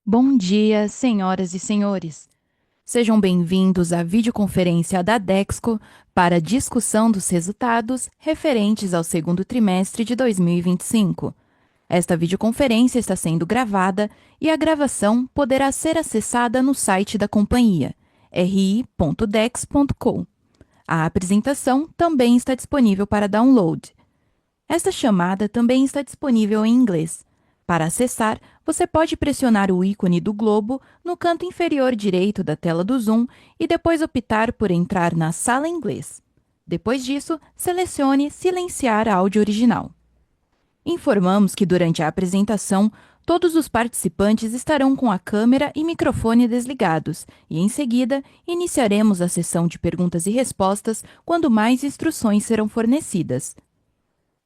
Bom dia, senhoras e senhores. Sejam bem-vindos à videoconferência da Dexco para a discussão dos resultados referentes ao segundo trimestre de 2025. Esta videoconferência está sendo gravada e a gravação poderá ser acessada no site da companhia, ri.dex.com. A apresentação também está disponível para download. Esta chamada também está disponível em inglês. Para acessar, você pode pressionar o ícone do globo no canto inferior direito da tela do Zoom e depois optar por entrar na sala em inglês. Depois disso, selecione Silenciar áudio original. Informamos que durante a apresentação, todos os participantes estarão com a câmera e microfone desligados e, em seguida, iniciaremos a sessão de perguntas e respostas quando mais instruções serão fornecidas.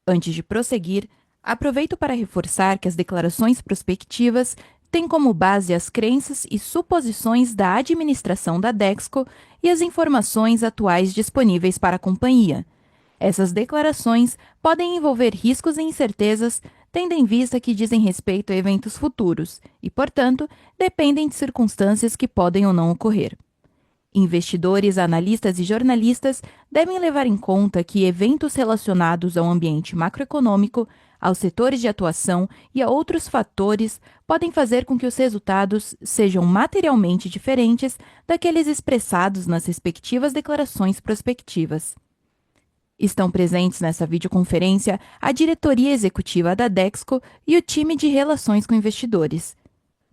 Antes de prosseguir, aproveito para reforçar que as declarações prospectivas têm como base as crenças e suposições da administração da Dexco e as informações atuais disponíveis para a companhia. Essas declarações podem envolver riscos e incertezas, tendo em vista que dizem respeito a eventos futuros e, portanto, dependem de circunstâncias que podem ou não ocorrer. Investidores, analistas e jornalistas devem levar em conta que eventos relacionados ao ambiente macroeconômico, aos setores de atuação e a outros fatores podem fazer com que os resultados sejam materialmente diferentes daqueles expressados nas respectivas declarações prospectivas. Estão presentes nessa videoconferência a diretoria executiva da Dexco e o time de relações com investidores.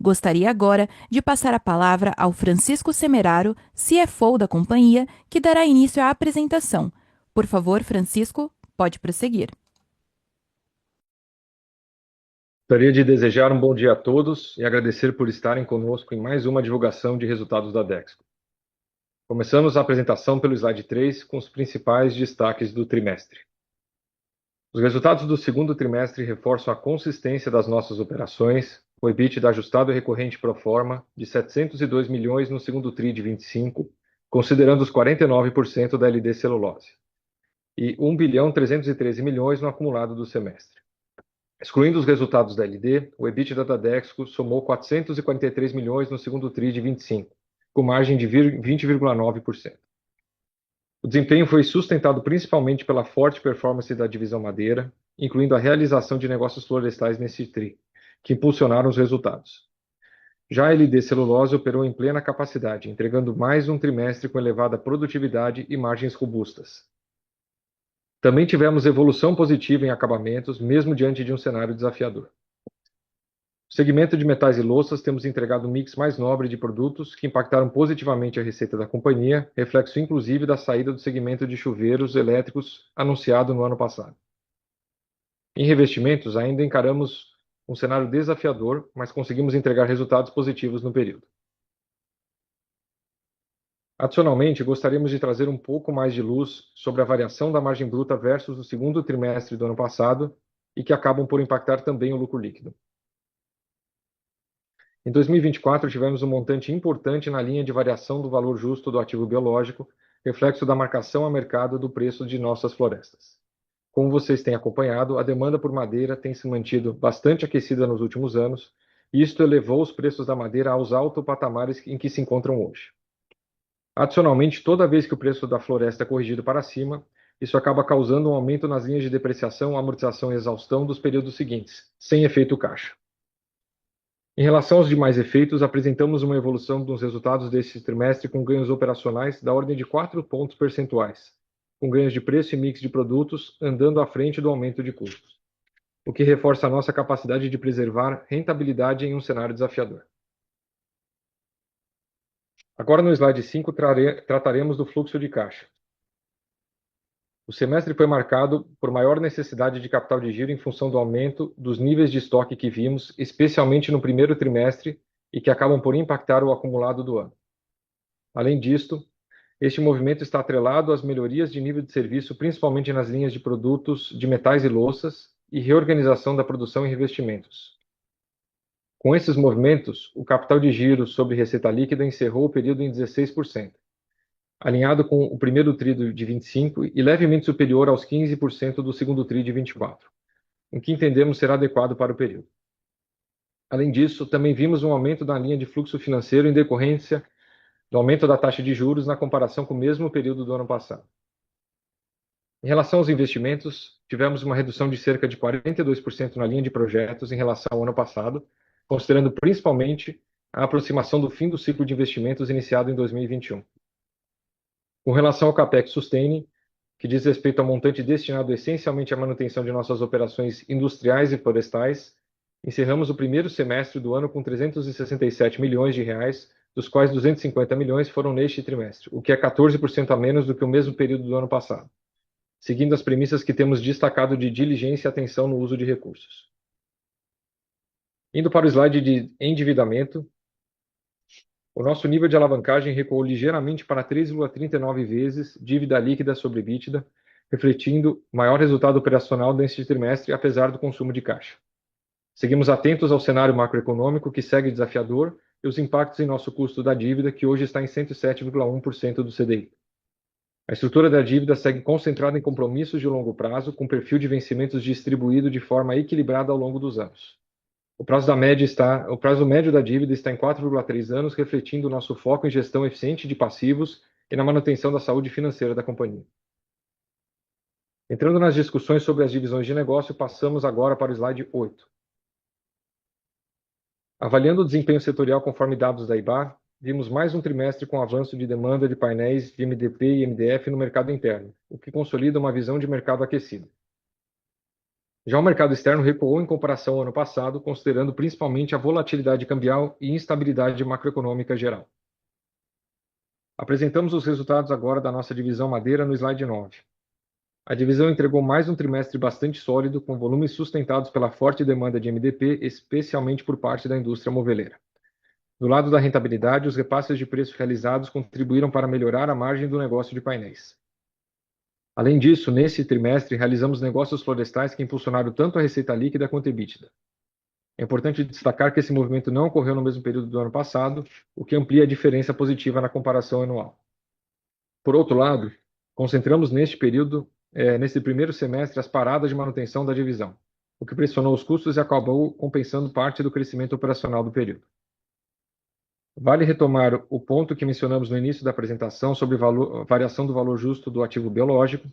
Gostaria agora de passar a palavra ao Francisco Semeraro, CFO da companhia, que dará início à apresentação. Por favor, Francisco, pode prosseguir. Gostaria de desejar um bom dia a todos e agradecer por estarem conosco em mais uma divulgação de resultados da Dexco. Começamos a apresentação pelo slide 3 com os principais destaques do trimestre. Os resultados do segundo trimestre reforçam a consistência das nossas operações, com o EBITDA ajustado e recorrente pro forma de 702 milhões no segundo TRI de 25, considerando os 49% da LD Celulose, e 1 bilhão 313 milhões no acumulado do semestre. Excluindo os resultados da LD, o EBITDA da Dexco somou 443 milhões no segundo TRI de 25, com margem de 20,9%. O desempenho foi sustentado principalmente pela forte performance da divisão madeira, incluindo a realização de negócios florestais nesse TRI, que impulsionaram os resultados. Já a LD Celulose operou em plena capacidade, entregando mais um trimestre com elevada produtividade e margens robustas. Também tivemos evolução positiva em acabamentos, mesmo diante de um cenário desafiador. No segmento de metais e louças, temos entregado um mix mais nobre de produtos que impactaram positivamente a receita da companhia, reflexo inclusive da saída do segmento de chuveiros elétricos anunciado no ano passado. Em revestimentos, ainda encaramos um cenário desafiador, mas conseguimos entregar resultados positivos no período. Adicionalmente, gostaríamos de trazer um pouco mais de luz sobre a variação da margem bruta versus o segundo trimestre do ano passado e que acabam por impactar também o lucro líquido. Em 2024, tivemos um montante importante na linha de variação do valor justo do ativo biológico, reflexo da marcação a mercado do preço de nossas florestas. Como vocês têm acompanhado, a demanda por madeira tem se mantido bastante aquecida nos últimos anos, e isto elevou os preços da madeira aos altos patamares em que se encontram hoje. Adicionalmente, toda vez que o preço da floresta é corrigido para cima, isso acaba causando um aumento nas linhas de depreciação, amortização e exaustão dos períodos seguintes, sem efeito caixa. Em relação aos demais efeitos, apresentamos uma evolução dos resultados deste trimestre com ganhos operacionais da ordem de 4 pontos percentuais, com ganhos de preço e mix de produtos andando à frente do aumento de custos, o que reforça a nossa capacidade de preservar rentabilidade em um cenário desafiador. Agora no slide 5 trataremos do fluxo de caixa. O semestre foi marcado por maior necessidade de capital de giro em função do aumento dos níveis de estoque que vimos, especialmente no primeiro trimestre, e que acabam por impactar o acumulado do ano. Além disto, este movimento está atrelado às melhorias de nível de serviço, principalmente nas linhas de produtos de metais e louças, e reorganização da produção e revestimentos. Com esses movimentos, o capital de giro sobre receita líquida encerrou o período em 16%. Alinhado com o primeiro TRI de 25 e levemente superior aos 15% do segundo TRI de 24, o que entendemos ser adequado para o período. Além disso, também vimos um aumento na linha de fluxo financeiro em decorrência do aumento da taxa de juros na comparação com o mesmo período do ano passado. Em relação aos investimentos, tivemos uma redução de cerca de 42% na linha de projetos em relação ao ano passado, considerando principalmente a aproximação do fim do ciclo de investimentos iniciado em 2021. Com relação ao CAPEX Sustaining, que diz respeito ao montante destinado essencialmente à manutenção de nossas operações industriais e florestais, encerramos o primeiro semestre do ano com 367 milhões de reais, dos quais 250 milhões foram neste trimestre, o que é 14% a menos do que o mesmo período do ano passado, seguindo as premissas que temos destacado de diligência e atenção no uso de recursos. Indo para o slide de endividamento, o nosso nível de alavancagem recuou ligeiramente para 3,39 vezes dívida líquida sobre EBITDA, refletindo maior resultado operacional neste trimestre, apesar do consumo de caixa. Seguimos atentos ao cenário macroeconômico, que segue desafiador, e os impactos em nosso custo da dívida, que hoje está em 107,1% do CDI. A estrutura da dívida segue concentrada em compromissos de longo prazo, com perfil de vencimentos distribuído de forma equilibrada ao longo dos anos. O prazo médio da dívida está em 4,3 anos, refletindo o nosso foco em gestão eficiente de passivos e na manutenção da saúde financeira da companhia. Entrando nas discussões sobre as divisões de negócio, passamos agora para o slide 8. Avaliando o desempenho setorial conforme dados da IBÁ, vimos mais um trimestre com avanço de demanda de painéis de MDP e MDF no mercado interno, o que consolida uma visão de mercado aquecido. Já o mercado externo recuou em comparação ao ano passado, considerando principalmente a volatilidade cambial e instabilidade macroeconômica geral. Apresentamos os resultados agora da nossa divisão madeira no slide 9. A divisão entregou mais um trimestre bastante sólido, com volumes sustentados pela forte demanda de MDP, especialmente por parte da indústria moveleira. Do lado da rentabilidade, os repasses de preço realizados contribuíram para melhorar a margem do negócio de painéis. Além disso, nesse trimestre, realizamos negócios florestais que impulsionaram tanto a receita líquida quanto a EBITDA. É importante destacar que esse movimento não ocorreu no mesmo período do ano passado, o que amplia a diferença positiva na comparação anual. Por outro lado, concentramos neste primeiro semestre, as paradas de manutenção da divisão, o que pressionou os custos e acabou compensando parte do crescimento operacional do período. Vale retomar o ponto que mencionamos no início da apresentação sobre variação do valor justo do ativo biológico,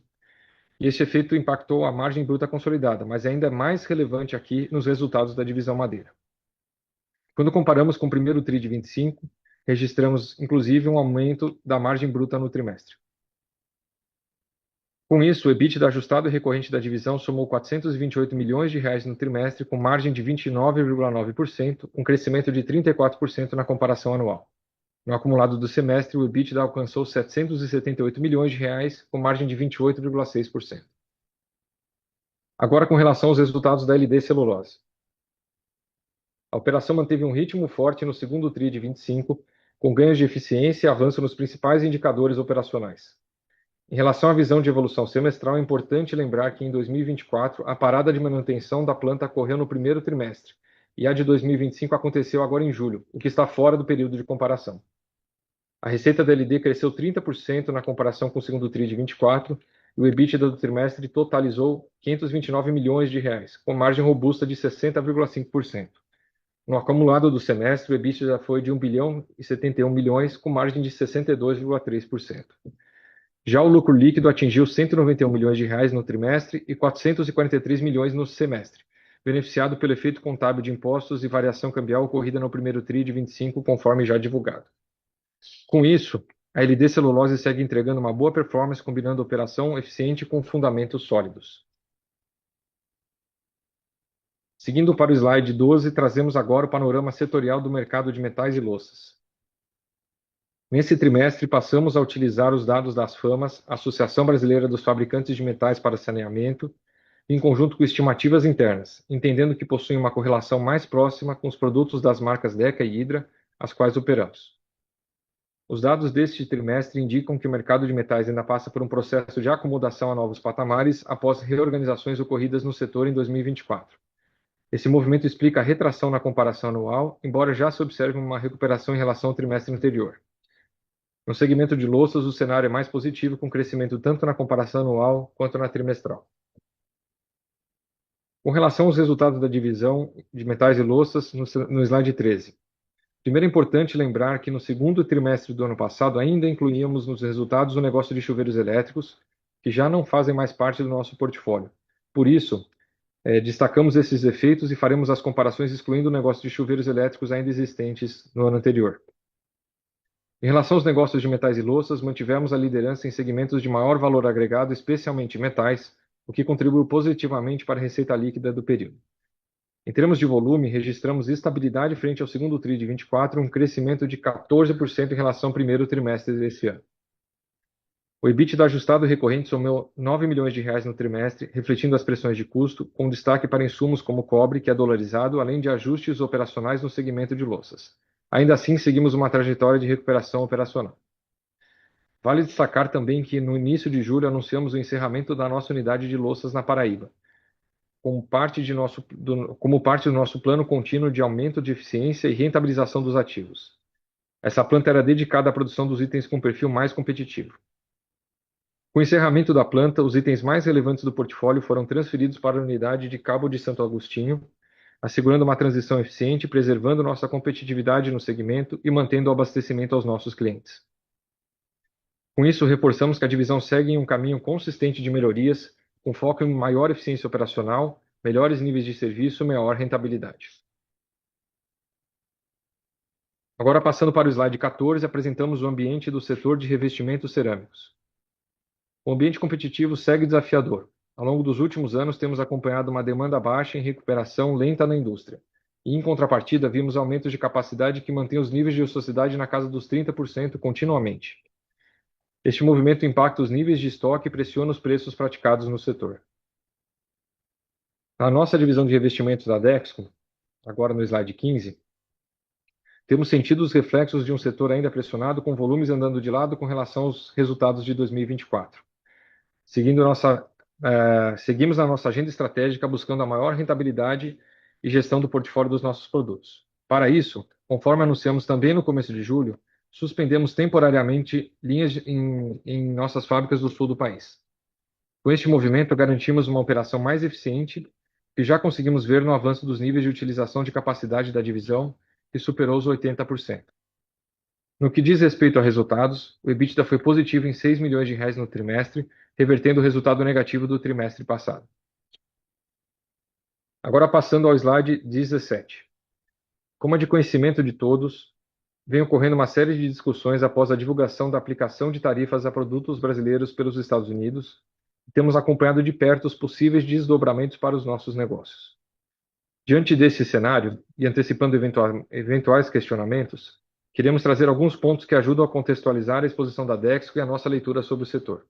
e este efeito impactou a margem bruta consolidada, mas ainda é mais relevante aqui nos resultados da divisão madeira. Quando comparamos com o primeiro TRI de 25, registramos inclusive um aumento da margem bruta no trimestre. Com isso, o EBITDA ajustado e recorrente da divisão somou 428 milhões de reais no trimestre, com margem de 29,9%, um crescimento de 34% na comparação anual. No acumulado do semestre, o EBITDA alcançou 778 milhões de reais, com margem de 28,6%. Agora, com relação aos resultados da LD Celulose. A operação manteve um ritmo forte no segundo TRI de 25, com ganhos de eficiência e avanço nos principais indicadores operacionais. Em relação à visão de evolução semestral, é importante lembrar que em 2024 a parada de manutenção da planta ocorreu no primeiro trimestre, e a de 2025 aconteceu agora em julho, o que está fora do período de comparação. A receita da LD cresceu 30% na comparação com o segundo TRI de 24, e o EBITDA do trimestre totalizou 529 milhões de reais, com margem robusta de 60,5%. No acumulado do semestre, o EBITDA foi de 1 bilhão e 71 milhões, com margem de 62,3%. Já o lucro líquido atingiu 191 milhões de reais no trimestre e 443 milhões no semestre, beneficiado pelo efeito contábil de impostos e variação cambial ocorrida no primeiro TRI de 25, conforme já divulgado. Com isso, a LD Celulose segue entregando uma boa performance, combinando operação eficiente com fundamentos sólidos. Seguindo para o slide 12, trazemos agora o panorama setorial do mercado de metais e louças. Nesse trimestre, passamos a utilizar os dados das FAMAS, Associação Brasileira dos Fabricantes de Metais para Saneamento, em conjunto com estimativas internas, entendendo que possuem uma correlação mais próxima com os produtos das marcas Deca e Hydra, as quais operamos. Os dados deste trimestre indicam que o mercado de metais ainda passa por um processo de acomodação a novos patamares após reorganizações ocorridas no setor em 2024. Esse movimento explica a retração na comparação anual, embora já se observe uma recuperação em relação ao trimestre anterior. No segmento de louças, o cenário é mais positivo, com crescimento tanto na comparação anual quanto na trimestral. Com relação aos resultados da divisão de metais e louças, no slide 13. Primeiro é importante lembrar que no segundo trimestre do ano passado ainda incluíamos nos resultados o negócio de chuveiros elétricos, que já não fazem mais parte do nosso portfólio. Por isso, destacamos esses efeitos e faremos as comparações excluindo o negócio de chuveiros elétricos ainda existentes no ano anterior. Em relação aos negócios de metais e louças, mantivemos a liderança em segmentos de maior valor agregado, especialmente metais, o que contribuiu positivamente para a receita líquida do período. Em termos de volume, registramos estabilidade frente ao segundo TRI de 24, um crescimento de 14% em relação ao primeiro trimestre desse ano. O EBITDA ajustado recorrente somou R$ 9 milhões no trimestre, refletindo as pressões de custo, com destaque para insumos como cobre, que é dolarizado, além de ajustes operacionais no segmento de louças. Ainda assim, seguimos uma trajetória de recuperação operacional. Vale destacar também que, no início de julho, anunciamos o encerramento da nossa unidade de louças na Paraíba, como parte do nosso plano contínuo de aumento de eficiência e rentabilização dos ativos. Essa planta era dedicada à produção dos itens com perfil mais competitivo. Com o encerramento da planta, os itens mais relevantes do portfólio foram transferidos para a unidade de Cabo de Santo Agostinho, assegurando uma transição eficiente, preservando nossa competitividade no segmento e mantendo o abastecimento aos nossos clientes. Com isso, reforçamos que a divisão segue em um caminho consistente de melhorias, com foco em maior eficiência operacional, melhores níveis de serviço e maior rentabilidade. Agora, passando para o slide 14, apresentamos o ambiente do setor de revestimentos cerâmicos. O ambiente competitivo segue desafiador. Ao longo dos últimos anos, temos acompanhado uma demanda baixa em recuperação lenta na indústria. E, em contrapartida, vimos aumentos de capacidade que mantêm os níveis de ociosidade na casa dos 30% continuamente. Este movimento impacta os níveis de estoque e pressiona os preços praticados no setor. Na nossa divisão de revestimentos da Dexco, agora no slide 15, temos sentido os reflexos de um setor ainda pressionado, com volumes andando de lado com relação aos resultados de 2024. Seguimos na nossa agenda estratégica buscando a maior rentabilidade e gestão do portfólio dos nossos produtos. Para isso, conforme anunciamos também no começo de julho, suspendemos temporariamente linhas em nossas fábricas do sul do país. Com este movimento, garantimos uma operação mais eficiente, que já conseguimos ver no avanço dos níveis de utilização de capacidade da divisão, que superou os 80%. No que diz respeito a resultados, o EBITDA foi positivo em R$ 6 milhões no trimestre, revertendo o resultado negativo do trimestre passado. Agora passando ao slide 17. Como é de conhecimento de todos, vem ocorrendo uma série de discussões após a divulgação da aplicação de tarifas a produtos brasileiros pelos Estados Unidos, e temos acompanhado de perto os possíveis desdobramentos para os nossos negócios. Diante desse cenário, e antecipando eventuais questionamentos, queremos trazer alguns pontos que ajudam a contextualizar a exposição da Dexco e a nossa leitura sobre o setor.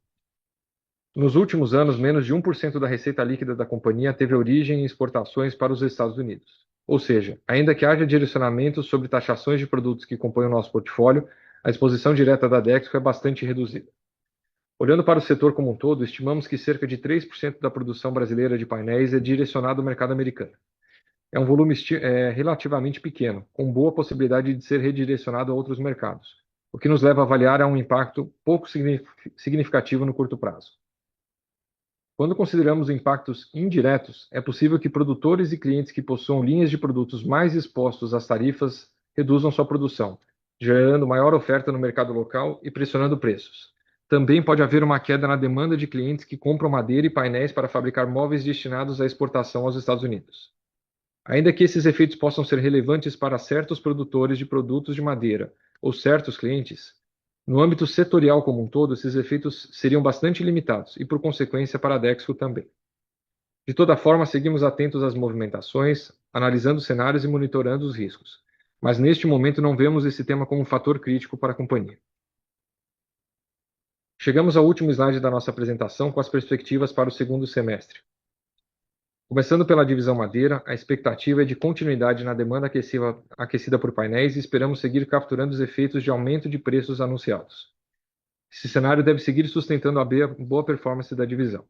Nos últimos anos, menos de 1% da receita líquida da companhia teve origem em exportações para os Estados Unidos. Ou seja, ainda que haja direcionamentos sobre taxações de produtos que compõem o nosso portfólio, a exposição direta da Dexco é bastante reduzida. Olhando para o setor como um todo, estimamos que cerca de 3% da produção brasileira de painéis é direcionado ao mercado americano. É um volume relativamente pequeno, com boa possibilidade de ser redirecionado a outros mercados, o que nos leva a avaliar um impacto pouco significativo no curto prazo. Quando consideramos impactos indiretos, é possível que produtores e clientes que possuam linhas de produtos mais expostos às tarifas reduzam sua produção, gerando maior oferta no mercado local e pressionando preços. Também pode haver uma queda na demanda de clientes que compram madeira e painéis para fabricar móveis destinados à exportação aos Estados Unidos. Ainda que esses efeitos possam ser relevantes para certos produtores de produtos de madeira ou certos clientes, no âmbito setorial como um todo, esses efeitos seriam bastante limitados e, por consequência, para a Dexco também. De toda forma, seguimos atentos às movimentações, analisando cenários e monitorando os riscos, mas neste momento não vemos esse tema como um fator crítico para a companhia. Chegamos ao último slide da nossa apresentação com as perspectivas para o segundo semestre. Começando pela divisão madeira, a expectativa é de continuidade na demanda aquecida por painéis e esperamos seguir capturando os efeitos de aumento de preços anunciados. Esse cenário deve seguir sustentando a boa performance da divisão.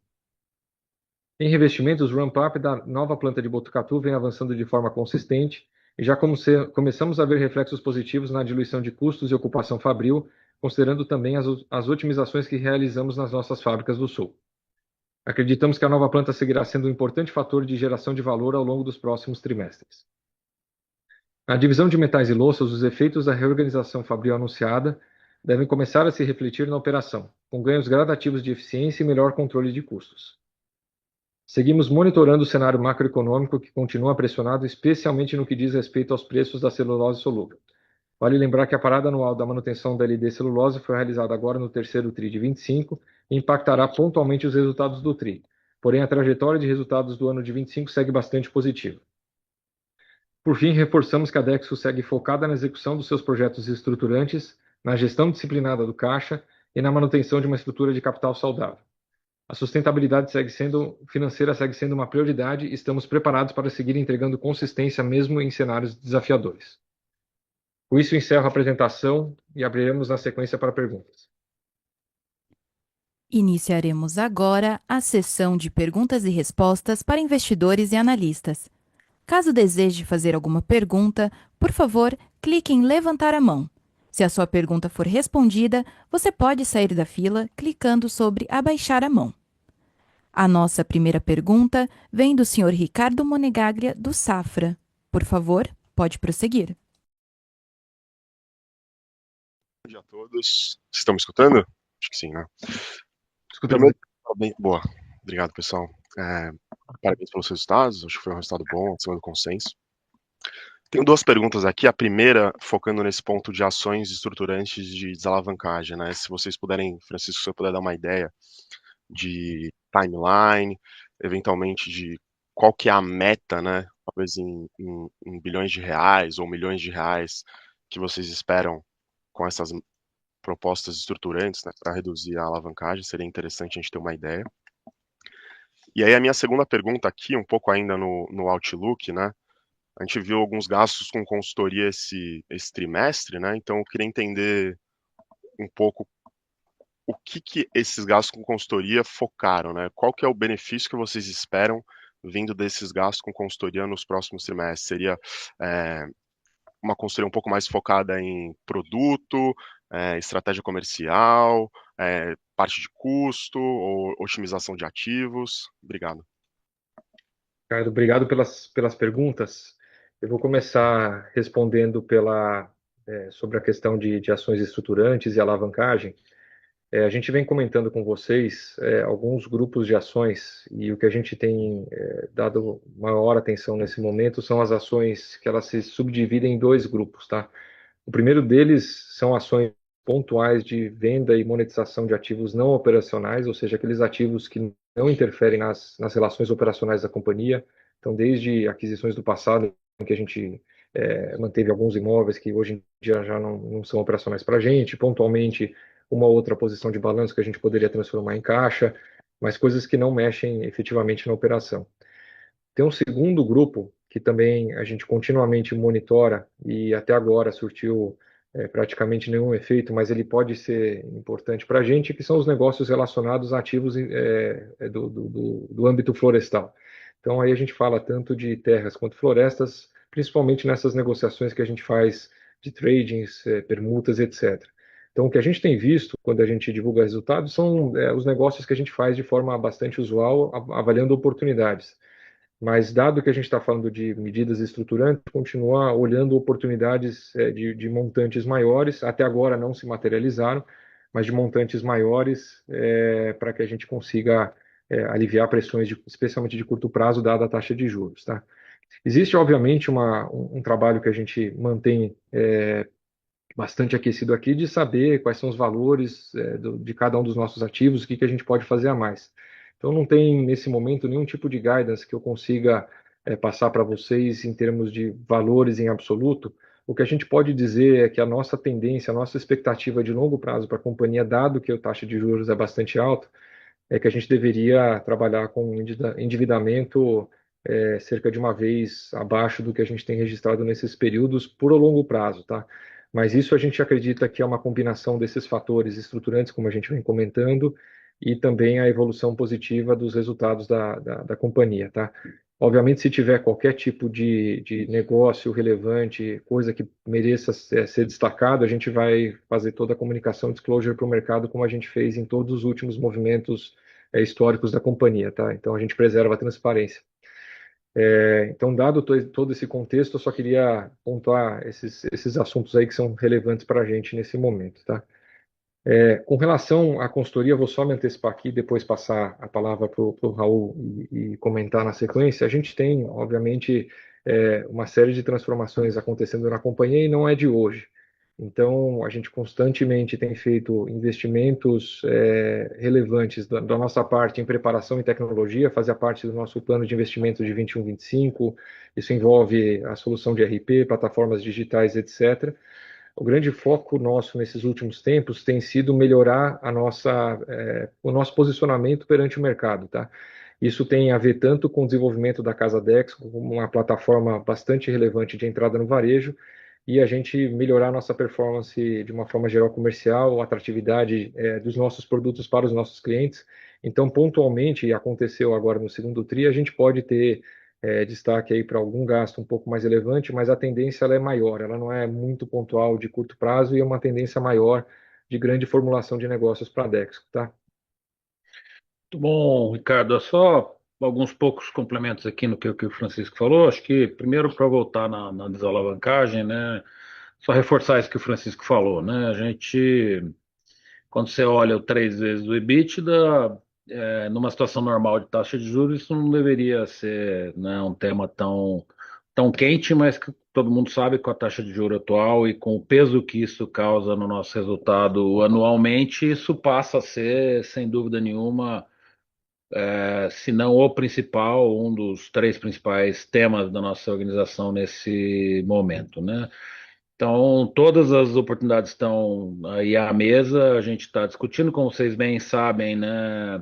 Em revestimentos, o ramp-up da nova planta de Botucatu vem avançando de forma consistente e já começamos a ver reflexos positivos na diluição de custos e ocupação fabril, considerando também as otimizações que realizamos nas nossas fábricas do Sul. Acreditamos que a nova planta seguirá sendo um importante fator de geração de valor ao longo dos próximos trimestres. Na divisão de metais e louças, os efeitos da reorganização fabril anunciada devem começar a se refletir na operação, com ganhos gradativos de eficiência e melhor controle de custos. Seguimos monitorando o cenário macroeconômico que continua pressionado, especialmente no que diz respeito aos preços da celulose solúvel. Vale lembrar que a parada anual da manutenção da LD celulose foi realizada agora no terceiro TRI de 25 e impactará pontualmente os resultados do TRI. Porém, a trajetória de resultados do ano de 25 segue bastante positiva. Por fim, reforçamos que a Dexco segue focada na execução dos seus projetos estruturantes, na gestão disciplinada do caixa e na manutenção de uma estrutura de capital saudável. A sustentabilidade financeira segue sendo uma prioridade e estamos preparados para seguir entregando consistência mesmo em cenários desafiadores. Com isso, encerro a apresentação e abriremos na sequência para perguntas. Iniciaremos agora a sessão de perguntas e respostas para investidores e analistas. Caso deseje fazer alguma pergunta, por favor, clique em levantar a mão. Se a sua pergunta for respondida, você pode sair da fila clicando sobre abaixar a mão. A nossa primeira pergunta vem do Sr. Ricardo Monegaglia, do Safra. Por favor, pode prosseguir. Bom dia a todos. Vocês estão me escutando? Acho que sim, né? Escutamos. Primeiro, boa. Obrigado, pessoal. Parabéns pelos resultados. Acho que foi um resultado bom, acima do consenso. Tenho duas perguntas aqui. A primeira, focando nesse ponto de ações estruturantes de desalavancagem, né? Se vocês puderem, Francisco, se você puder dar uma ideia de timeline, eventualmente de qual que é a meta, né? Talvez em bilhões de reais ou milhões de reais que vocês esperam com essas propostas estruturantes, né, para reduzir a alavancagem, seria interessante a gente ter uma ideia. E aí a minha segunda pergunta aqui, um pouco ainda no Outlook, né, a gente viu alguns gastos com consultoria esse trimestre, né, então eu queria entender um pouco o que esses gastos com consultoria focaram, né, qual que é o benefício que vocês esperam vindo desses gastos com consultoria nos próximos trimestres? Seria uma consultoria um pouco mais focada em produto, estratégia comercial, parte de custo ou otimização de ativos? Obrigado. Ricardo, obrigado pelas perguntas. Eu vou começar respondendo sobre a questão de ações estruturantes e alavancagem. A gente vem comentando com vocês alguns grupos de ações e o que a gente tem dado maior atenção nesse momento são as ações que elas se subdividem em dois grupos, tá? O primeiro deles são ações pontuais de venda e monetização de ativos não operacionais, ou seja, aqueles ativos que não interferem nas relações operacionais da companhia. Então, desde aquisições do passado, em que a gente manteve alguns imóveis que hoje em dia já não são operacionais para a gente, pontualmente uma outra posição de balanço que a gente poderia transformar em caixa, mas coisas que não mexem efetivamente na operação. Tem um segundo grupo que também a gente continuamente monitora e até agora surtiu praticamente nenhum efeito, mas ele pode ser importante para a gente, que são os negócios relacionados a ativos do âmbito florestal. Então aí a gente fala tanto de terras quanto florestas, principalmente nessas negociações que a gente faz de tradings, permutas, etc. Então o que a gente tem visto quando a gente divulga resultados são os negócios que a gente faz de forma bastante usual, avaliando oportunidades. Mas, dado que a gente está falando de medidas estruturantes, continuar olhando oportunidades de montantes maiores, até agora não se materializaram, mas de montantes maiores, para que a gente consiga aliviar pressões, especialmente de curto prazo, dada a taxa de juros. Tá? Existe, obviamente, um trabalho que a gente mantém bastante aquecido aqui de saber quais são os valores de cada um dos nossos ativos, o que a gente pode fazer a mais. Então, não tem, nesse momento, nenhum tipo de guidance que eu consiga passar para vocês em termos de valores em absoluto. O que a gente pode dizer é que a nossa tendência, a nossa expectativa de longo prazo para a companhia, dado que a taxa de juros é bastante alta, é que a gente deveria trabalhar com endividamento cerca de uma vez abaixo do que a gente tem registrado nesses períodos por longo prazo, tá? Mas isso a gente acredita que é uma combinação desses fatores estruturantes, como a gente vem comentando, e também a evolução positiva dos resultados da companhia, tá? Obviamente, se tiver qualquer tipo de negócio relevante, coisa que mereça ser destacado, a gente vai fazer toda a comunicação disclosure para o mercado, como a gente fez em todos os últimos movimentos históricos da companhia, tá? Então a gente preserva a transparência. Então, dado todo esse contexto, eu só queria pontuar esses assuntos aí que são relevantes para a gente nesse momento, tá? Com relação à consultoria, eu vou só me antecipar aqui, depois passar a palavra para o Raul e comentar na sequência. A gente tem, obviamente, uma série de transformações acontecendo na companhia e não é de hoje. Então, a gente constantemente tem feito investimentos relevantes da nossa parte em preparação e tecnologia, fazia parte do nosso plano de investimento de 21-25. Isso envolve a solução de RP, plataformas digitais, etc. O grande foco nosso nesses últimos tempos tem sido melhorar o nosso posicionamento perante o mercado, tá? Isso tem a ver tanto com o desenvolvimento da Casa Dex, como uma plataforma bastante relevante de entrada no varejo, e a gente melhorar a nossa performance de uma forma geral comercial, a atratividade dos nossos produtos para os nossos clientes. Então, pontualmente, e aconteceu agora no segundo TRI, a gente pode ter destaque aí para algum gasto um pouco mais relevante, mas a tendência ela é maior, ela não é muito pontual de curto prazo e é uma tendência maior de grande formulação de negócios para a Dexco, tá? Muito bom, Ricardo. Só alguns poucos complementos aqui no que o Francisco falou. Acho que, primeiro, para voltar na desalavancagem, né? Só reforçar isso que o Francisco falou, né? A gente, quando você olha o 3 vezes o EBITDA, numa situação normal de taxa de juros, isso não deveria ser, né, um tema tão quente, mas que todo mundo sabe com a taxa de juros atual e com o peso que isso causa no nosso resultado anualmente, isso passa a ser, sem dúvida nenhuma, se não o principal, um dos 3 principais temas da nossa organização nesse momento, né? Então, todas as oportunidades estão aí à mesa, a gente está discutindo, como vocês bem sabem, né?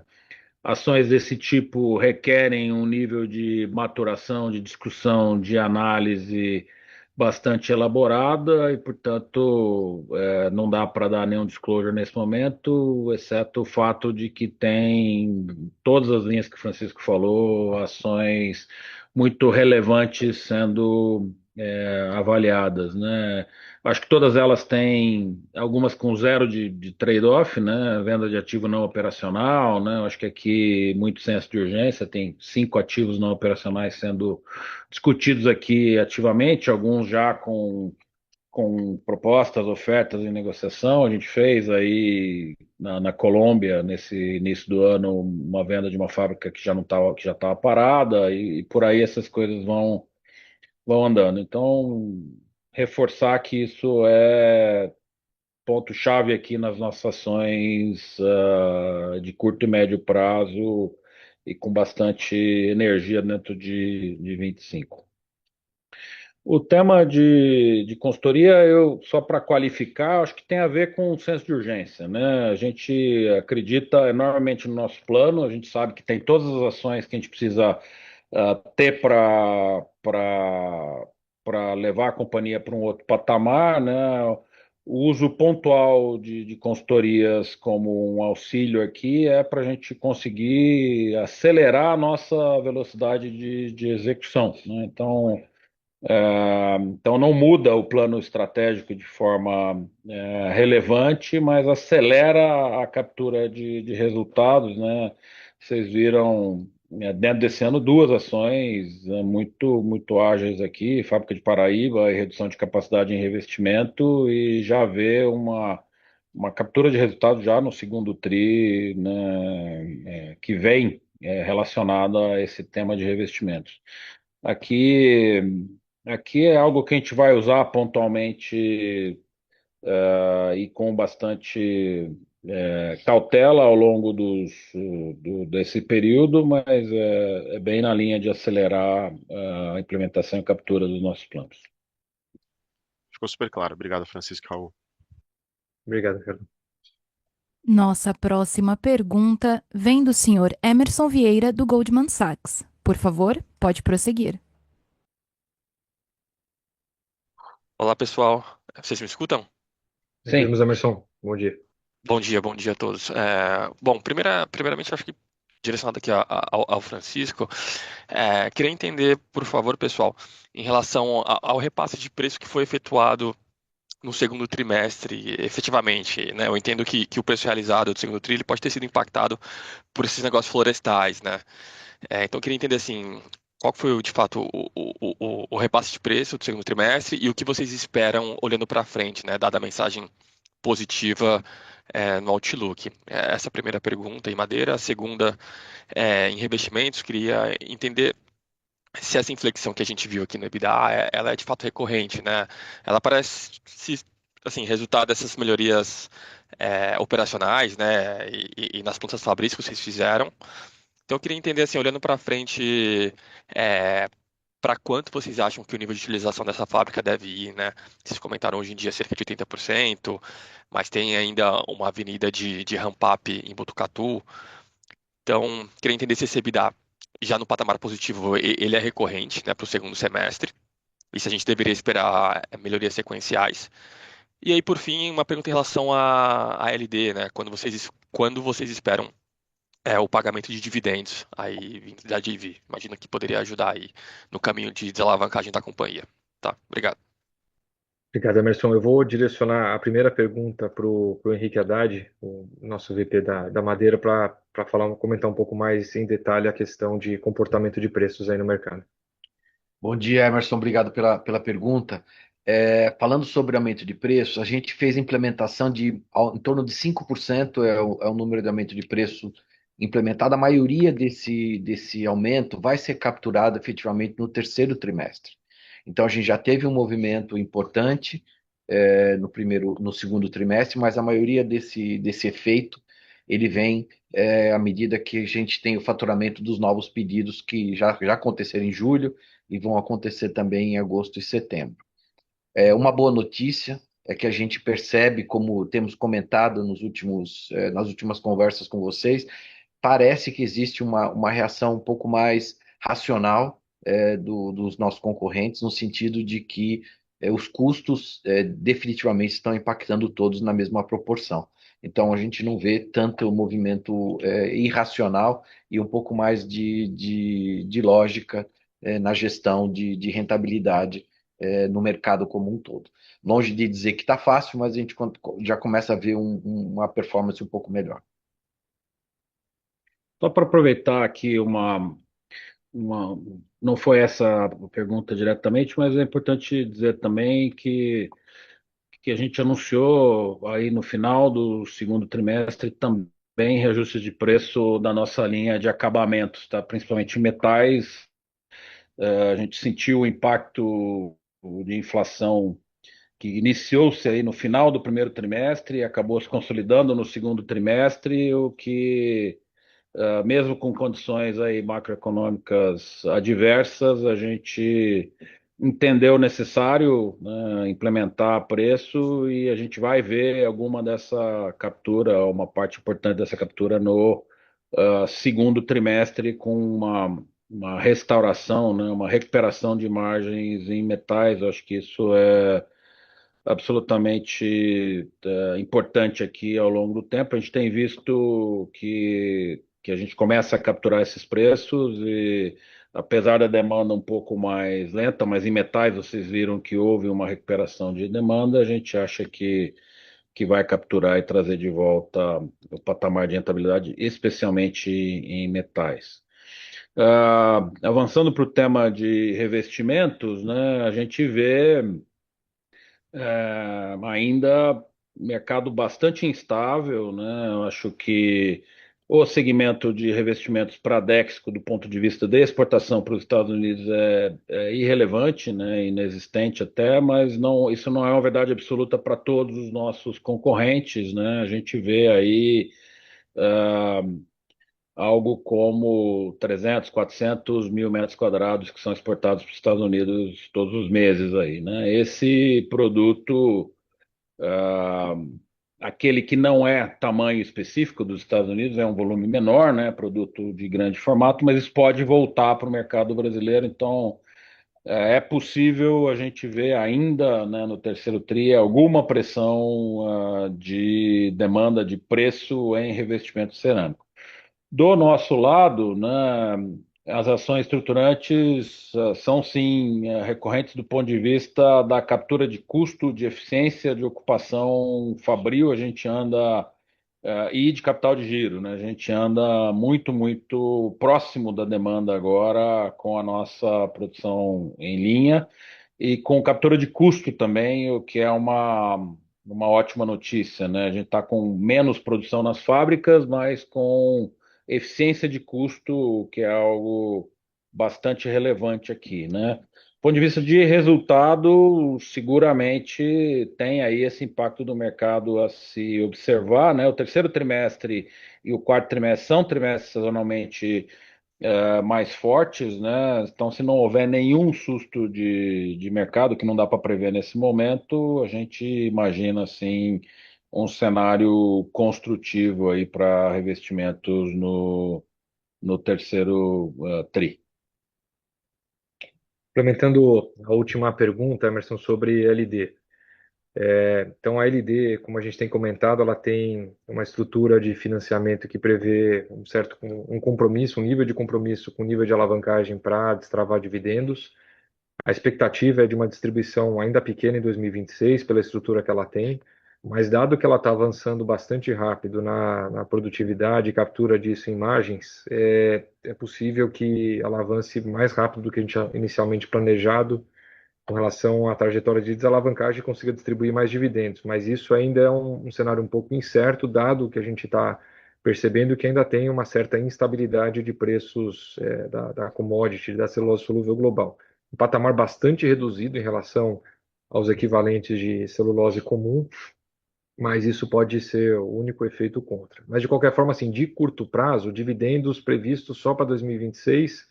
Ações desse tipo requerem um nível de maturação, de discussão, de análise bastante elaborada e, portanto, não dá para dar nenhum disclosure nesse momento, exceto o fato de que tem todas as linhas que o Francisco falou, ações muito relevantes sendo avaliadas, né? Acho que todas elas têm, algumas com zero de trade-off, né? Venda de ativo não operacional, né? Acho que aqui muito senso de urgência, tem 5 ativos não operacionais sendo discutidos aqui ativamente, alguns já com propostas, ofertas em negociação. A gente fez aí na Colômbia, nesse início do ano, uma venda de uma fábrica que já não tava, que já estava parada, e por aí essas coisas vão andando. Então, reforçar que isso é ponto-chave aqui nas nossas ações de curto e médio prazo e com bastante energia dentro de 25. O tema de consultoria, só para qualificar, acho que tem a ver com o senso de urgência, né? A gente acredita enormemente no nosso plano, a gente sabe que tem todas as ações que a gente precisa ter para levar a companhia para um outro patamar, né? O uso pontual de consultorias como um auxílio aqui é para a gente conseguir acelerar a nossa velocidade de execução, né? Então não muda o plano estratégico de forma relevante, mas acelera a captura de resultados, né? Vocês viram dentro desse ano 2 ações muito ágeis aqui, Fábrica de Paraíba e redução de capacidade em revestimento, e já vê uma captura de resultados já no segundo TRI, né, que vem relacionada a esse tema de revestimentos. Aqui Aqui é algo que a gente vai usar pontualmente e com bastante cautela ao longo desse período, mas é bem na linha de acelerar a implementação e captura dos nossos planos. Ficou super claro. Obrigado, Francisco e Raul. Obrigado, Ricardo. Nossa próxima pergunta vem do senhor Emerson Vieira, do Goldman Sachs. Por favor, pode prosseguir. Olá, pessoal. Vocês me escutam? Sim. Vemos, Emerson. Bom dia. Bom dia a todos. Bom, primeiramente, acho que direcionado aqui ao Francisco, queria entender, por favor, pessoal, em relação ao repasse de preço que foi efetuado no segundo trimestre, efetivamente, né? Eu entendo que o preço realizado do segundo tri ele pode ter sido impactado por esses negócios florestais, né? Então eu queria entender assim, qual que foi de fato o repasse de preço do segundo trimestre e o que vocês esperam olhando para frente, né? Dada a mensagem positiva no Outlook. Essa é a primeira pergunta em madeira. A segunda, em revestimentos, queria entender se essa inflexão que a gente viu aqui no EBITDA, ela é de fato recorrente, né? Ela parece, assim, resultado dessas melhorias operacionais, né? E nas plantas fabris que vocês fizeram. Então, eu queria entender, assim, olhando para frente, para quanto vocês acham que o nível de utilização dessa fábrica deve ir, né? Vocês comentaram hoje em dia cerca de 80%, mas tem ainda uma avenida de ramp-up em Botucatu. Então, queria entender se esse EBITDA, já no patamar positivo, ele é recorrente, né, para o segundo semestre, e se a gente deveria esperar melhorias sequenciais. E aí, por fim, uma pergunta em relação à LD, né? Quando vocês esperam o pagamento de dividendos aí vindo da Divi? Imagino que poderia ajudar aí no caminho de desalavancagem da companhia. Tá, obrigado. Obrigado, Emerson. Eu vou direcionar a primeira pergunta para o Henrique Haddad, o nosso VP da Madeira, para comentar um pouco mais em detalhe a questão de comportamento de preços aí no mercado. Bom dia, Emerson. Obrigado pela pergunta. Falando sobre aumento de preços, a gente fez implementação em torno de 5% é o número de aumento de preço implementado. A maioria desse aumento vai ser capturado efetivamente no terceiro trimestre. Então, a gente já teve um movimento importante no segundo trimestre, mas a maioria desse efeito ele vem à medida que a gente tem o faturamento dos novos pedidos que já aconteceram em julho e vão acontecer também em agosto e setembro. Uma boa notícia é que a gente percebe, como temos comentado nas últimas conversas com vocês, parece que existe uma reação um pouco mais racional dos nossos concorrentes, no sentido de que os custos definitivamente estão impactando todos na mesma proporção. Então, a gente não vê tanto movimento irracional e um pouco mais de lógica na gestão de rentabilidade no mercado como um todo. Longe de dizer que está fácil, mas a gente já começa a ver uma performance um pouco melhor. Só para aproveitar aqui não foi essa a pergunta diretamente, mas é importante dizer também que a gente anunciou aí no final do segundo trimestre também reajustes de preço da nossa linha de acabamentos, tá? Principalmente em metais. A gente sentiu o impacto de inflação que iniciou-se aí no final do primeiro trimestre e acabou se consolidando no segundo trimestre, o que mesmo com condições aí macroeconômicas adversas, a gente entendeu necessário, né, implementar preço e a gente vai ver alguma dessa captura, uma parte importante dessa captura no segundo trimestre com uma restauração, né, uma recuperação de margens em metais. Eu acho que isso é absolutamente importante aqui ao longo do tempo. A gente tem visto que a gente começa a capturar esses preços e, apesar da demanda um pouco mais lenta, mas em metais vocês viram que houve uma recuperação de demanda, a gente acha que vai capturar e trazer de volta o patamar de rentabilidade, especialmente em metais. Avançando para o tema de revestimentos, né, a gente vê ainda mercado bastante instável, né? Eu acho que o segmento de revestimentos para Dexco, do ponto de vista de exportação para os Estados Unidos, é irrelevante, né? Inexistente até, mas não, isso não é uma verdade absoluta para todos os nossos concorrentes, né? A gente vê aí ah, algo como 300, 400 mil metros quadrados que são exportados para os Estados Unidos todos os meses aí, né? Esse produto, ah, aquele que não é tamanho específico dos Estados Unidos, é um volume menor, né? Produto de grande formato, mas isso pode voltar para o mercado brasileiro. Então, é possível a gente ver ainda, né, no terceiro tri alguma pressão de demanda de preço em revestimento cerâmico. Do nosso lado, né, As ações estruturantes são sim recorrentes do ponto de vista da captura de custo, de eficiência, de ocupação fabril. A gente anda e de capital de giro, né? A gente anda muito, muito próximo da demanda agora com a nossa produção em linha e com captura de custo também, o que é uma ótima notícia, né? A gente está com menos produção nas fábricas, mas com eficiência de custo, o que é algo bastante relevante aqui, né? Do ponto de vista de resultado, seguramente tem aí esse impacto do mercado a se observar, né? O terceiro trimestre e o quarto trimestre são trimestres sazonalmente mais fortes, né? Então, se não houver nenhum susto de mercado que não dá para prever nesse momento, a gente imagina assim um cenário construtivo aí para revestimentos no terceiro tri. Complementando a última pergunta, Emerson, sobre LD. Então, a LD, como a gente tem comentado, ela tem uma estrutura de financiamento que prevê um compromisso, um nível de compromisso com nível de alavancagem para destravar dividendos. A expectativa é de uma distribuição ainda pequena em 2026, pela estrutura que ela tem, mas dado que ela está avançando bastante rápido na produtividade e captura disso em margens, é possível que ela avance mais rápido do que a gente tinha inicialmente planejado com relação à trajetória de desalavancagem e consiga distribuir mais dividendos. Mas isso ainda é um cenário um pouco incerto, dado que a gente está percebendo que ainda tem uma certa instabilidade de preços da commodity, da celulose solúvel global. Um patamar bastante reduzido em relação aos equivalentes de celulose comum, mas isso pode ser o único efeito contra. Mas, de qualquer forma, assim, de curto prazo, dividendos previstos só para 2026,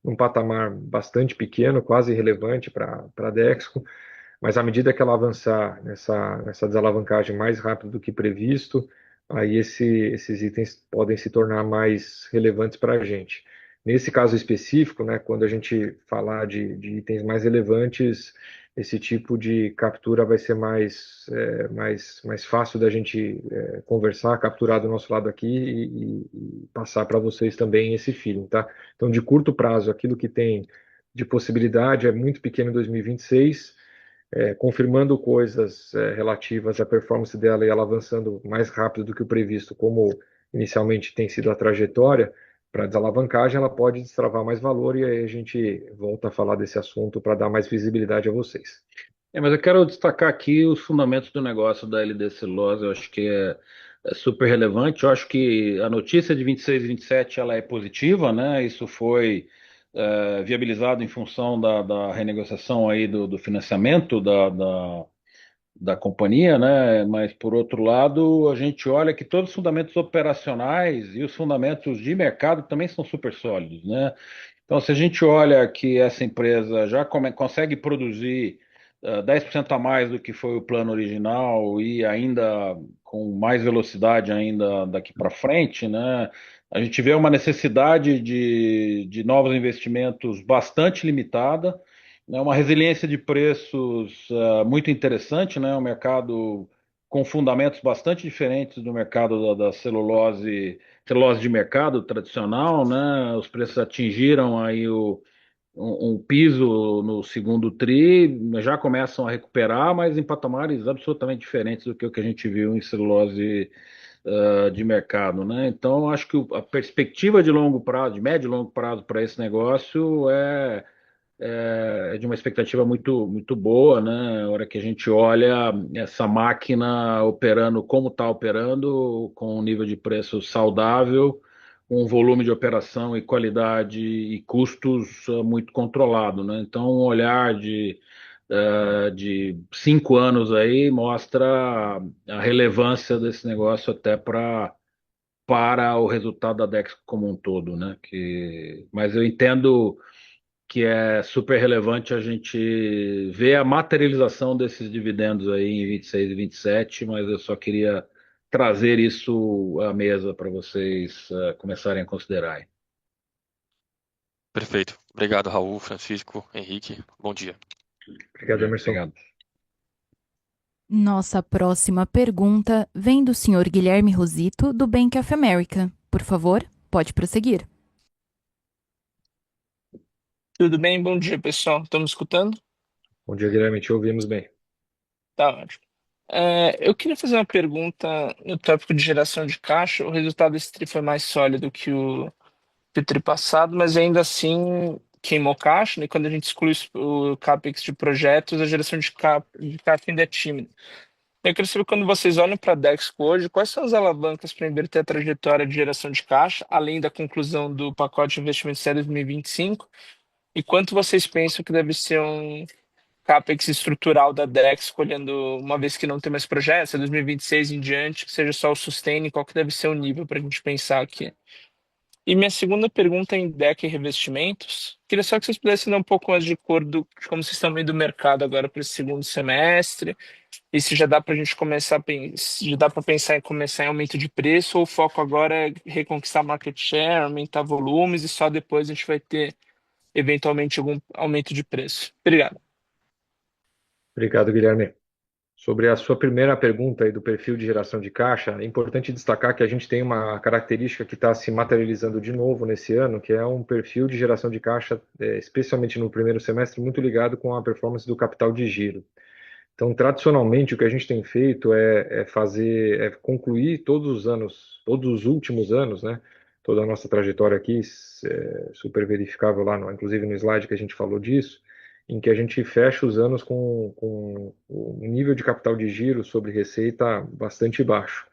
num patamar bastante pequeno, quase irrelevante para a Dexco, mas à medida que ela avançar nessa desalavancagem mais rápido do que previsto, aí esses itens podem se tornar mais relevantes para a gente. Nesse caso específico, né, quando a gente falar de itens mais relevantes, esse tipo de captura vai ser mais fácil da gente conversar, capturar do nosso lado aqui e passar para vocês também esse feeling, tá? Então, de curto prazo, aquilo que tem de possibilidade é muito pequeno em 2026, confirmando coisas relativas à performance dela e ela avançando mais rápido do que o previsto, como inicialmente tem sido a trajetória. Para desalavancagem, ela pode destravar mais valor e aí a gente volta a falar desse assunto para dar mais visibilidade a vocês. Mas eu quero destacar aqui os fundamentos do negócio da LD Celulose. Eu acho que é super relevante. Eu acho que a notícia de 26 e 27 ela é positiva, né? Isso foi viabilizado em função da renegociação aí do financiamento da companhia, né? Mas por outro lado, a gente olha que todos os fundamentos operacionais e os fundamentos de mercado também são super sólidos, né? Então, se a gente olha que essa empresa já consegue produzir 10% a mais do que foi o plano original e ainda com mais velocidade ainda daqui para frente, né? A gente vê uma necessidade de novos investimentos bastante limitada, né? Uma resiliência de preços muito interessante, né? Um mercado com fundamentos bastante diferentes do mercado da celulose de mercado tradicional, né? Os preços atingiram aí um piso no segundo tri, já começam a recuperar, mas em patamares absolutamente diferentes do que o que a gente viu em celulose de mercado, né? Então, acho que a perspectiva de longo prazo, de médio e longo prazo para esse negócio é de uma expectativa muito, muito boa, né? A hora que a gente olha essa máquina operando como está operando, com um nível de preço saudável, um volume de operação e qualidade e custos muito controlado, né? Então, um olhar de 5 anos aí mostra a relevância desse negócio até para o resultado da Dex como um todo, né? Mas eu entendo que é super relevante a gente ver a materialização desses dividendos aí em 26 e 27, mas eu só queria trazer isso à mesa para vocês começarem a considerar aí. Perfeito. Obrigado, Raul, Francisco, Henrique. Bom dia. Obrigado, Emerson. Obrigado. Nossa próxima pergunta vem do senhor Guilherme Rosito, do Bank of America. Por favor, pode prosseguir. Tudo bem? Bom dia, pessoal. Estão me escutando? Bom dia, Guilherme, te ouvimos bem. Tá ótimo. Eu queria fazer uma pergunta no tópico de geração de caixa. O resultado desse TRI foi mais sólido que o TRI passado, mas ainda assim queimou caixa, né? E quando a gente exclui o CAPEX de projetos, a geração de caixa ainda é tímida. Eu queria saber, quando vocês olham para a Dexco hoje, quais são as alavancas para inverter a trajetória de geração de caixa, além da conclusão do pacote de investimentos até 2025? E quanto vocês pensam que deve ser um CAPEX estrutural da Dex, escolhendo, uma vez que não tem mais projetos, é 2026 em diante, que seja só o sustain, qual que deve ser o nível para a gente pensar aqui? E minha segunda pergunta é em DEC e revestimentos. Queria só que vocês pudessem dar um pouco mais de cor de como vocês estão vendo o mercado agora para esse segundo semestre, e se já dá para a gente começar já dá para pensar em começar em aumento de preço, ou o foco agora é reconquistar market share, aumentar volumes, e só depois a gente vai ter eventualmente algum aumento de preço. Obrigado. Obrigado, Guilherme. Sobre a sua primeira pergunta aí do perfil de geração de caixa, é importante destacar que a gente tem uma característica que está se materializando de novo nesse ano, que é um perfil de geração de caixa, especialmente no primeiro semestre, muito ligado com a performance do capital de giro. Então, tradicionalmente, o que a gente tem feito é concluir todos os anos, todos os últimos anos, né? Toda a nossa trajetória aqui, super verificável lá, inclusive no slide que a gente falou disso, em que a gente fecha os anos com um nível de capital de giro sobre receita bastante baixo.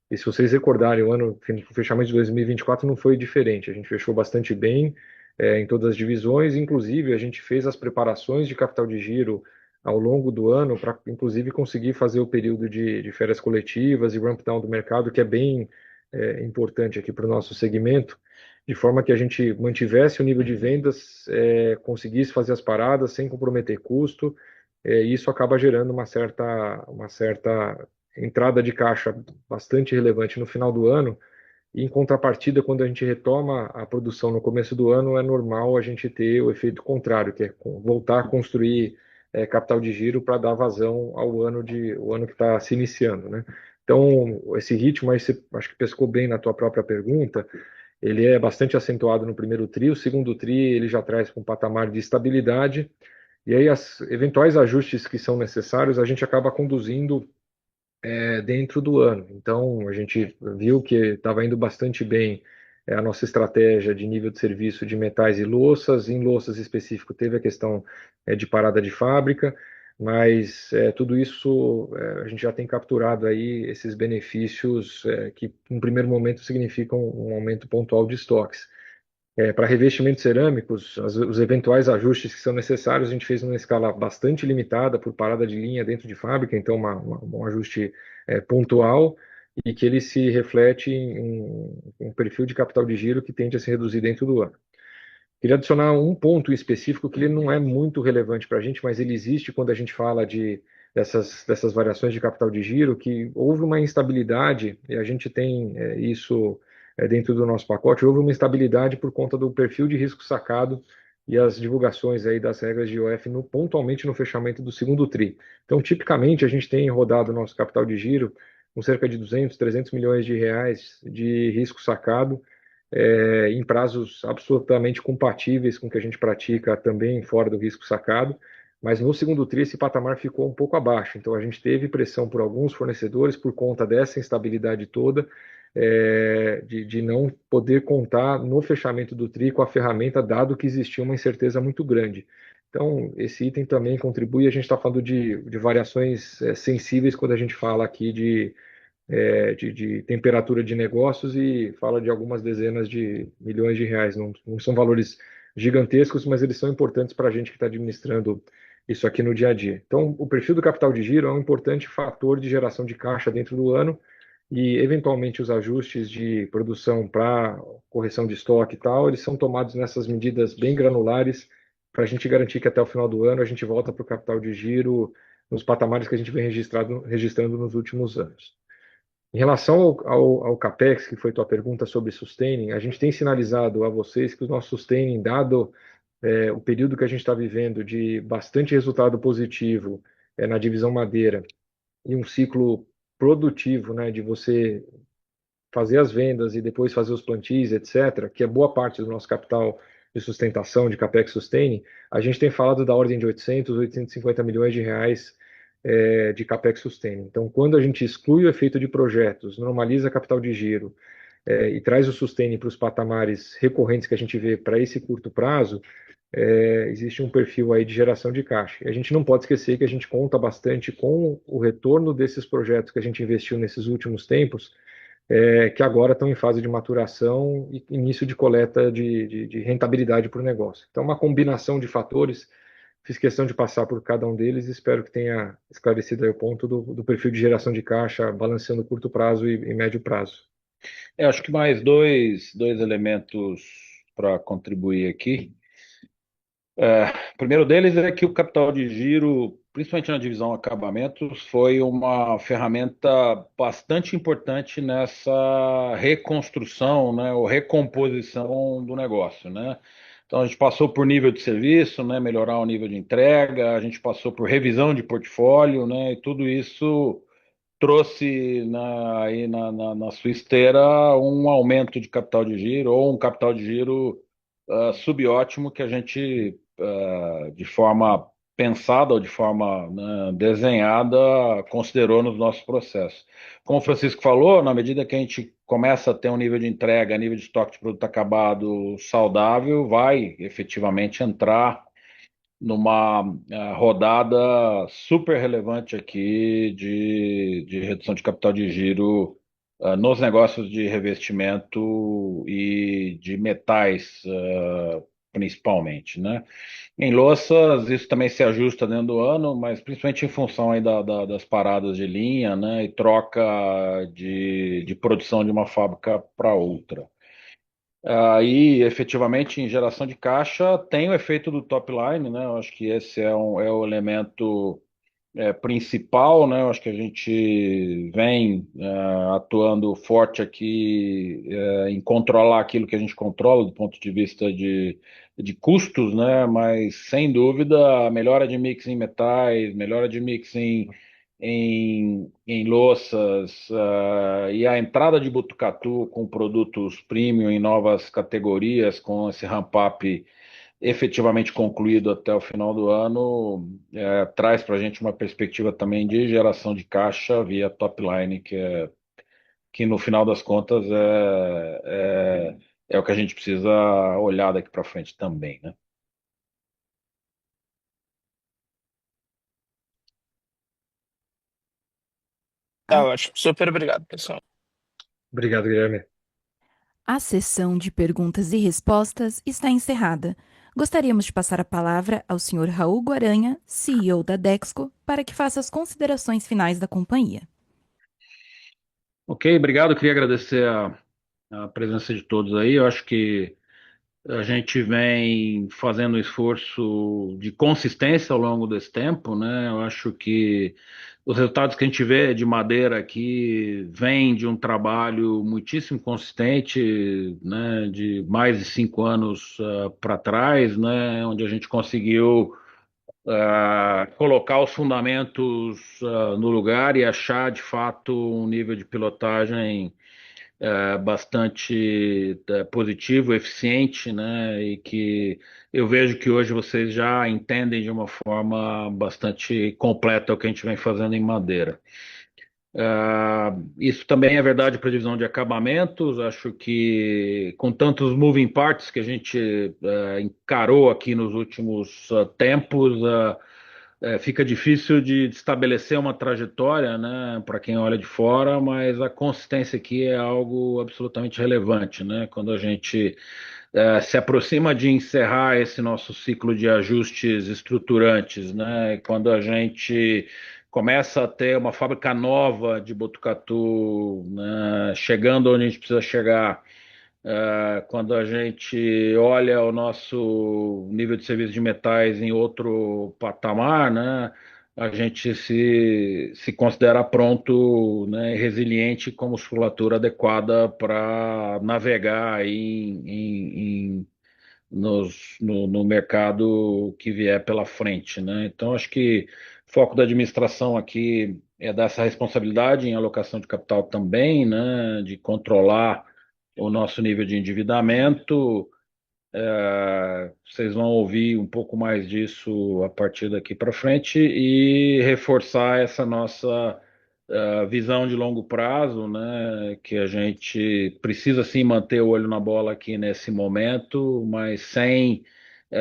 E se vocês recordarem, o fechamento de 2024 não foi diferente. A gente fechou bastante bem, em todas as divisões, inclusive a gente fez as preparações de capital de giro ao longo do ano para, inclusive, conseguir fazer o período de férias coletivas e ramp down do mercado, que é bem importante aqui para o nosso segmento, de forma que a gente mantivesse o nível de vendas, conseguisse fazer as paradas sem comprometer custo, e isso acaba gerando uma certa entrada de caixa bastante relevante no final do ano. E, em contrapartida, quando a gente retoma a produção no começo do ano, é normal a gente ter o efeito contrário, que é voltar a construir capital de giro para dar vazão ao o ano que está se iniciando, né? Então, esse ritmo aí, você acho que pescou bem na tua própria pergunta, ele é bastante acentuado no primeiro tri, o segundo tri ele já traz um patamar de estabilidade, e aí os eventuais ajustes que são necessários a gente acaba conduzindo dentro do ano. Então, a gente viu que estava indo bastante bem a nossa estratégia de nível de serviço de metais e louças. Em louças específico, teve a questão de parada de fábrica, mas tudo isso a gente já tem capturado aí esses benefícios que, num primeiro momento, significam um aumento pontual de estoques. Para revestimentos cerâmicos, os eventuais ajustes que são necessários, a gente fez numa escala bastante limitada por parada de linha dentro de fábrica, então um ajuste pontual e que ele se reflete em um perfil de capital de giro que tende a se reduzir dentro do ano. Queria adicionar um ponto específico que ele não é muito relevante para a gente, mas ele existe quando a gente fala dessas variações de capital de giro, que houve uma instabilidade, e a gente tem isso dentro do nosso pacote, houve uma instabilidade por conta do perfil de risco sacado e as divulgações aí das regras de IOF pontualmente no fechamento do segundo TRI. Então, tipicamente, a gente tem rodado o nosso capital de giro com cerca de 200, 300 milhões de reais de risco sacado, em prazos absolutamente compatíveis com o que a gente pratica também fora do risco sacado, mas no segundo TRI esse patamar ficou um pouco abaixo. Então a gente teve pressão por alguns fornecedores por conta dessa instabilidade toda, de não poder contar no fechamento do TRI com a ferramenta, dado que existia uma incerteza muito grande. Então, esse item também contribui. A gente está falando de variações sensíveis quando a gente fala aqui de temperatura de negócios e fala de algumas dezenas de milhões de reais. Não são valores gigantescos, mas eles são importantes para a gente que está administrando isso aqui no dia a dia. Então, o perfil do capital de giro é um importante fator de geração de caixa dentro do ano e, eventualmente, os ajustes de produção para correção de estoque e tal, eles são tomados nessas medidas bem granulares para a gente garantir que até o final do ano a gente volta para o capital de giro nos patamares que a gente vem registrando nos últimos anos. Em relação ao CAPEX, que foi tua pergunta sobre sustaining, a gente tem sinalizado a vocês que o nosso sustaining, dado o período que a gente está vivendo de bastante resultado positivo na divisão madeira e um ciclo produtivo, né, de você fazer as vendas e depois fazer os plantios, etc., que é boa parte do nosso capital de sustentação, de CAPEX Sustaining, a gente tem falado da ordem de 800, 850 milhões de reais de CAPEX Sustaining. Então, quando a gente exclui o efeito de projetos, normaliza capital de giro e traz o sustaining para os patamares recorrentes que a gente vê para esse curto prazo, existe um perfil aí de geração de caixa. E a gente não pode esquecer que a gente conta bastante com o retorno desses projetos que a gente investiu nesses últimos tempos, que agora estão em fase de maturação e início de coleta de rentabilidade para o negócio. Então, uma combinação de fatores, fiz questão de passar por cada um deles e espero que tenha esclarecido aí o ponto do perfil de geração de caixa, balanceando curto prazo e médio prazo. Acho que mais dois elementos para contribuir aqui. O primeiro deles é que o capital de giro, principalmente na divisão acabamentos, foi uma ferramenta bastante importante nessa reconstrução, né, ou recomposição do negócio, né? Então a gente passou por nível de serviço, né, melhorar o nível de entrega, a gente passou por revisão de portfólio, né, e tudo isso trouxe na sua esteira um aumento de capital de giro ou um capital de giro subótimo que a gente, de forma pensada ou de forma, né, desenhada, considerou nos nossos processos. Como o Francisco falou, na medida que a gente começa a ter um nível de entrega, nível de estoque de produto acabado saudável, vai efetivamente entrar numa rodada super relevante aqui de redução de capital de giro nos negócios de revestimento e de metais, principalmente, né? Em louças, isso também se ajusta dentro do ano, mas principalmente em função aí das paradas de linha, né, e troca de produção de uma fábrica para outra. Aí, efetivamente, em geração de caixa, tem o efeito do top line, né? Eu acho que esse é o elemento principal, né? Eu acho que a gente vem atuando forte aqui em controlar aquilo que a gente controla do ponto de vista de custos, né? Mas, sem dúvida, a melhora de mix em metais, melhora de mix em louças, e a entrada de Botucatu com produtos premium em novas categorias, com esse ramp-up efetivamente concluído até o final do ano, traz para a gente uma perspectiva também de geração de caixa via top line, que no final das contas é o que a gente precisa olhar daqui para frente também, né? Tá ótimo. Super obrigado, pessoal. Obrigado, Guilherme. A sessão de perguntas e respostas está encerrada. Gostaríamos de passar a palavra ao Sr. Raul Guaranha, CEO da Dexco, para que faça as considerações finais da companhia. Ok, obrigado. Queria agradecer a presença de todos aí. Eu acho que a gente vem fazendo um esforço de consistência ao longo desse tempo, né? Eu acho que os resultados que a gente vê de madeira aqui vêm de um trabalho muitíssimo consistente, né? De mais de 5 anos para trás, né? Onde a gente conseguiu colocar os fundamentos no lugar e achar de fato um nível de pilotagem bastante positivo, eficiente, né? E que eu vejo que hoje vocês já entendem de uma forma bastante completa o que a gente vem fazendo em madeira. Isso também é verdade para a divisão de acabamentos. Acho que com tantos moving parts que a gente encarou aqui nos últimos tempos, fica difícil de estabelecer uma trajetória, né, para quem olha de fora, mas a consistência aqui é algo absolutamente relevante, né? Quando a gente se aproxima de encerrar esse nosso ciclo de ajustes estruturantes, né? Quando a gente começa a ter uma fábrica nova de Botucatu, né, chegando onde a gente precisa chegar, quando a gente olha o nosso nível de serviço de metais em outro patamar, né, a gente se considera pronto, né, e resiliente com musculatura adequada para navegar aí no mercado que vier pela frente, né? Então, acho que o foco da administração aqui é dessa responsabilidade em alocação de capital também, né? De controlar o nosso nível de endividamento Vocês vão ouvir um pouco mais disso a partir daqui para frente e reforçar essa nossa visão de longo prazo, né? Que a gente precisa sim manter o olho na bola aqui nesse momento, mas sem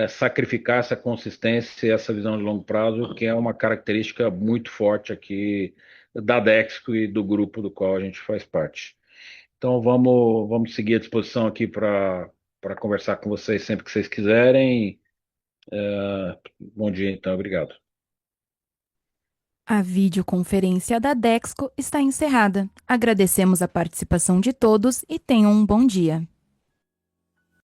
sacrificar essa consistência e essa visão de longo prazo, que é uma característica muito forte aqui da Dexco e do grupo do qual a gente faz parte. Então vamos seguir à disposição aqui para conversar com vocês sempre que vocês quiserem. Bom dia, então, obrigado. A videoconferência da Dexco está encerrada. Agradecemos a participação de todos e tenham um bom dia.